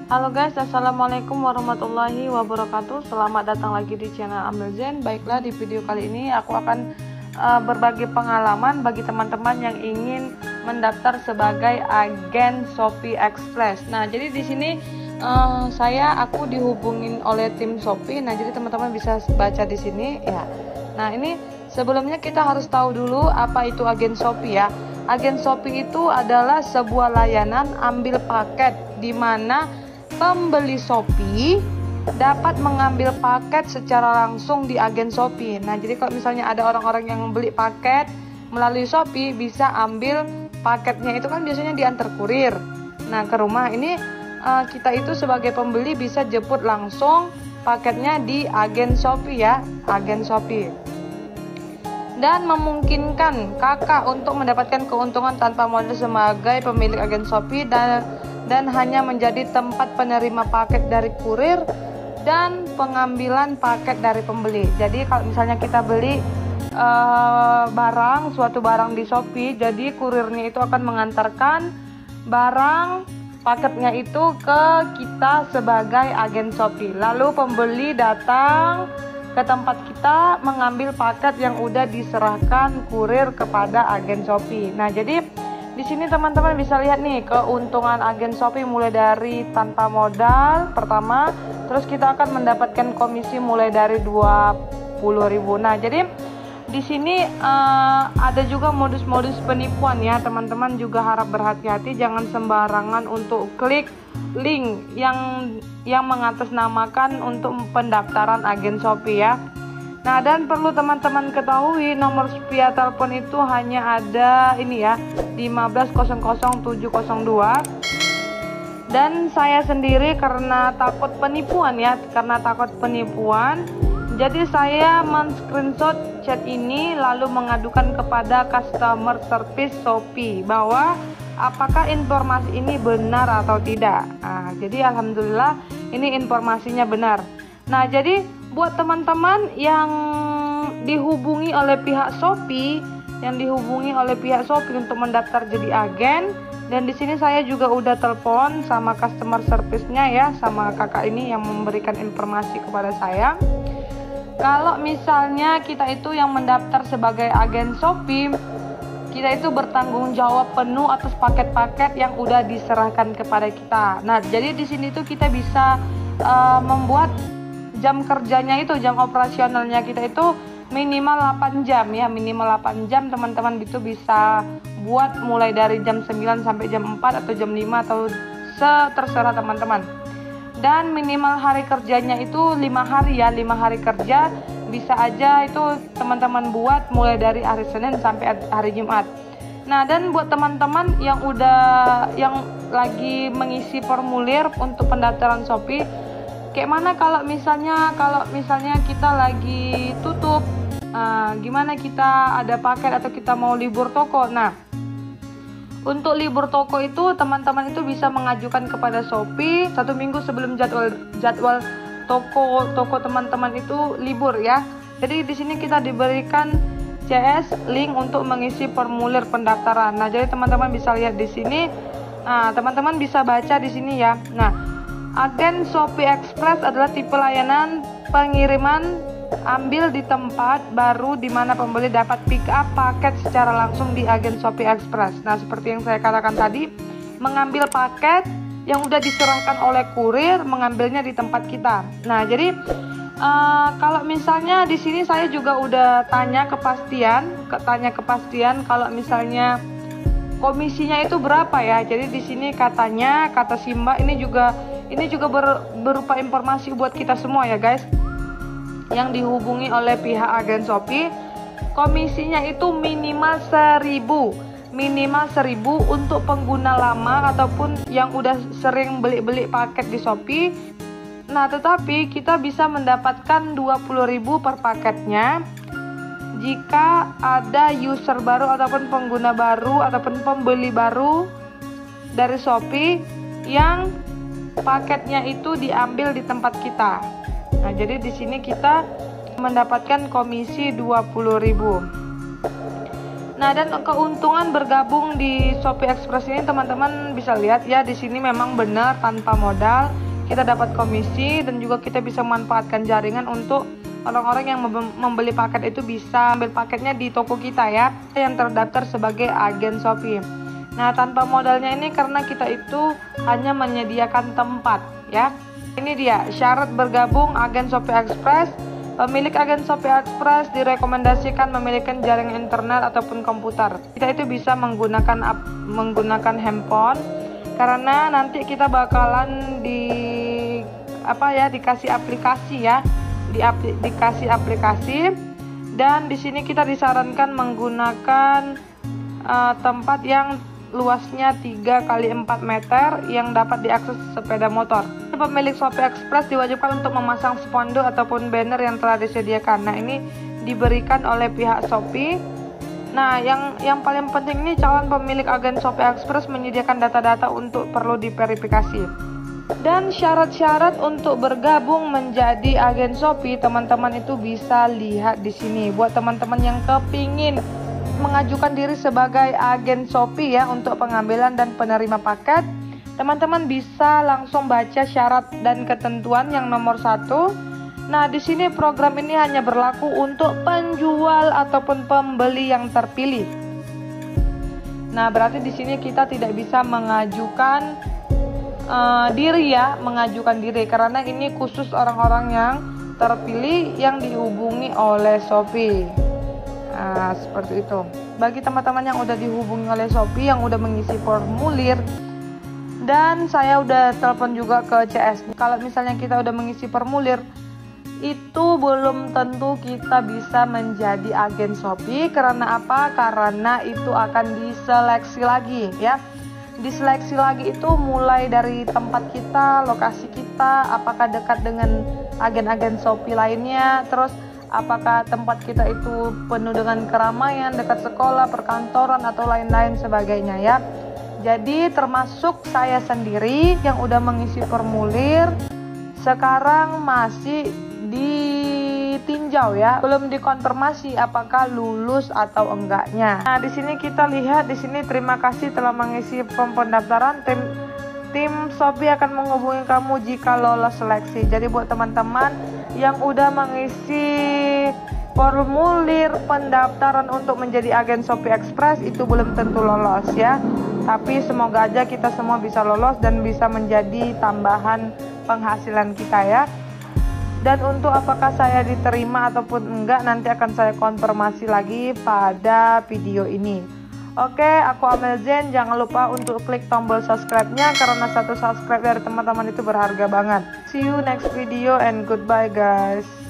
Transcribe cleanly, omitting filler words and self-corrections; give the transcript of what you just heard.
Halo guys, assalamualaikum warahmatullahi wabarakatuh. Selamat datang lagi di channel Amel Zen. Baiklah, di video kali ini aku akan berbagi pengalaman bagi teman-teman yang ingin mendaftar sebagai agen Shopee Express. Nah, jadi di sini aku dihubungin oleh tim Shopee. Nah, jadi teman-teman bisa baca di sini ya. Nah, ini sebelumnya kita harus tahu dulu apa itu agen Shopee ya. Agen Shopee itu adalah sebuah layanan ambil paket di mana pembeli Shopee dapat mengambil paket secara langsung di agen Shopee. Nah, jadi kalau misalnya ada orang-orang yang beli paket melalui Shopee, bisa ambil paketnya itu kan biasanya diantar kurir. Nah, ke rumah ini kita itu sebagai pembeli bisa jemput langsung paketnya di agen Shopee ya, agen Shopee. Dan memungkinkan kakak untuk mendapatkan keuntungan tanpa modal sebagai pemilik agen Shopee dan hanya menjadi tempat penerima paket dari kurir dan pengambilan paket dari pembeli. Jadi kalau misalnya kita beli suatu barang di Shopee, jadi kurirnya itu akan mengantarkan barang paketnya itu ke kita sebagai agen Shopee. Lalu pembeli datang ke tempat kita mengambil paket yang udah diserahkan kurir kepada agen Shopee. Nah, jadi di sini teman-teman bisa lihat nih keuntungan agen Shopee mulai dari tanpa modal pertama, terus kita akan mendapatkan komisi mulai dari 20.000. Nah, jadi di sini ada juga modus-modus penipuan ya, teman-teman juga harap berhati-hati, jangan sembarangan untuk klik link yang mengatasnamakan untuk pendaftaran agen Shopee ya. Nah, dan perlu teman-teman ketahui nomor via telepon itu hanya ada ini ya, 1500702. Dan saya sendiri karena takut penipuan ya, jadi saya men-screenshot chat ini lalu mengadukan kepada customer service Shopee bahwa apakah informasi ini benar atau tidak. Nah, jadi alhamdulillah ini informasinya benar. Nah, jadi buat teman-teman yang dihubungi oleh pihak Shopee, untuk mendaftar jadi agen, dan di sini saya juga udah telepon sama customer service-nya ya, sama kakak ini yang memberikan informasi kepada saya. Kalau misalnya kita itu yang mendaftar sebagai agen Shopee, kita itu bertanggung jawab penuh atas paket-paket yang udah diserahkan kepada kita. Nah, jadi di sini tuh kita bisa membuat jam kerjanya itu, jam operasionalnya kita itu minimal 8 jam ya, minimal 8 jam teman-teman itu bisa buat mulai dari jam 9 sampai jam 4 atau jam 5 atau terserah teman-teman. Dan minimal hari kerjanya itu 5 hari ya, 5 hari kerja bisa aja itu teman-teman buat mulai dari hari Senin sampai hari Jumat. Nah, dan buat teman-teman yang lagi mengisi formulir untuk pendaftaran Shopee, kayak mana kalau misalnya kita lagi tutup, gimana kita ada paket atau kita mau libur toko. Nah, untuk libur toko itu teman-teman itu bisa mengajukan kepada Shopee 1 minggu sebelum jadwal toko teman-teman itu libur ya. Jadi di sini kita diberikan CS link untuk mengisi formulir pendaftaran. Nah, jadi teman-teman bisa lihat di sini. Nah, teman-teman bisa baca di sini ya. Nah, agen Shopee Express adalah tipe layanan pengiriman ambil di tempat baru di mana pembeli dapat pick up paket secara langsung di agen Shopee Express. Nah, seperti yang saya katakan tadi, mengambil paket yang udah diserahkan oleh kurir, mengambilnya di tempat kita. Nah, jadi kalau misalnya di sini saya juga udah tanya kepastian kalau misalnya komisinya itu berapa ya. Jadi di sini kata Simba ini juga berupa informasi buat kita semua ya guys, yang dihubungi oleh pihak agen Shopee. Komisinya itu minimal 1.000 untuk pengguna lama ataupun yang udah sering beli paket di Shopee. Nah, tetapi kita bisa mendapatkan 20.000 per paketnya jika ada user baru ataupun pengguna baru ataupun pembeli baru dari Shopee yang paketnya itu diambil di tempat kita. Nah, jadi di sini kita mendapatkan komisi 20.000. Nah, dan keuntungan bergabung di Shopee Express ini teman-teman bisa lihat ya, di sini memang benar tanpa modal kita dapat komisi, dan juga kita bisa memanfaatkan jaringan untuk orang-orang yang membeli paket itu bisa ambil paketnya di toko kita ya, yang terdaftar sebagai agen Shopee. Nah, tanpa modalnya ini karena kita itu hanya menyediakan tempat ya. Ini dia syarat bergabung agen Shopee Express. Pemilik agen Shopee Express direkomendasikan memiliki jaringan internet ataupun komputer. Kita itu bisa menggunakan handphone, karena nanti kita bakalan dikasih aplikasi ya, dikasih aplikasi, dan di sini kita disarankan menggunakan tempat yang luasnya 3x4 meter yang dapat diakses sepeda motor. Pemilik Shopee Express diwajibkan untuk memasang spanduk ataupun banner yang telah disediakan. Nah, ini diberikan oleh pihak Shopee. Nah, yang paling penting ini calon pemilik agen Shopee Express menyediakan data-data untuk perlu diverifikasi. Dan syarat-syarat untuk bergabung menjadi agen Shopee, teman-teman itu bisa lihat di sini. Buat teman-teman yang kepingin mengajukan diri sebagai agen Shopee ya untuk pengambilan dan penerima paket, teman-teman bisa langsung baca syarat dan ketentuan yang nomor 1. Nah, di sini program ini hanya berlaku untuk penjual ataupun pembeli yang terpilih. Nah, berarti di sini kita tidak bisa mengajukan mengajukan diri karena ini khusus orang-orang yang terpilih yang dihubungi oleh Shopee. Nah, seperti itu. Bagi teman-teman yang udah dihubungi oleh Shopee, yang udah mengisi formulir, dan saya udah telepon juga ke CS. Kalau misalnya kita udah mengisi formulir, itu belum tentu kita bisa menjadi agen Shopee. Karena apa? Karena itu akan diseleksi lagi ya. Diseleksi lagi itu mulai dari tempat kita, lokasi kita, apakah dekat dengan agen-agen Shopee lainnya, terus apakah tempat kita itu penuh dengan keramaian, dekat sekolah, perkantoran, atau lain-lain sebagainya ya. Jadi termasuk saya sendiri yang udah mengisi formulir, sekarang masih ditinjau ya, belum dikonfirmasi apakah lulus atau enggaknya. Nah, di sini kita lihat di sini, terima kasih telah mengisi form pendaftaran. Tim Shopee akan menghubungi kamu jika lolos seleksi. Jadi buat teman-teman yang udah mengisi formulir pendaftaran untuk menjadi agen Shopee Express, itu belum tentu lolos ya. Tapi semoga aja kita semua bisa lolos dan bisa menjadi tambahan penghasilan kita ya. Dan untuk apakah saya diterima ataupun enggak, nanti akan saya konfirmasi lagi pada video ini. Oke, aku Amel Zen. Jangan lupa untuk klik tombol subscribe-nya, karena satu subscribe dari teman-teman itu berharga banget. See you next video and goodbye guys.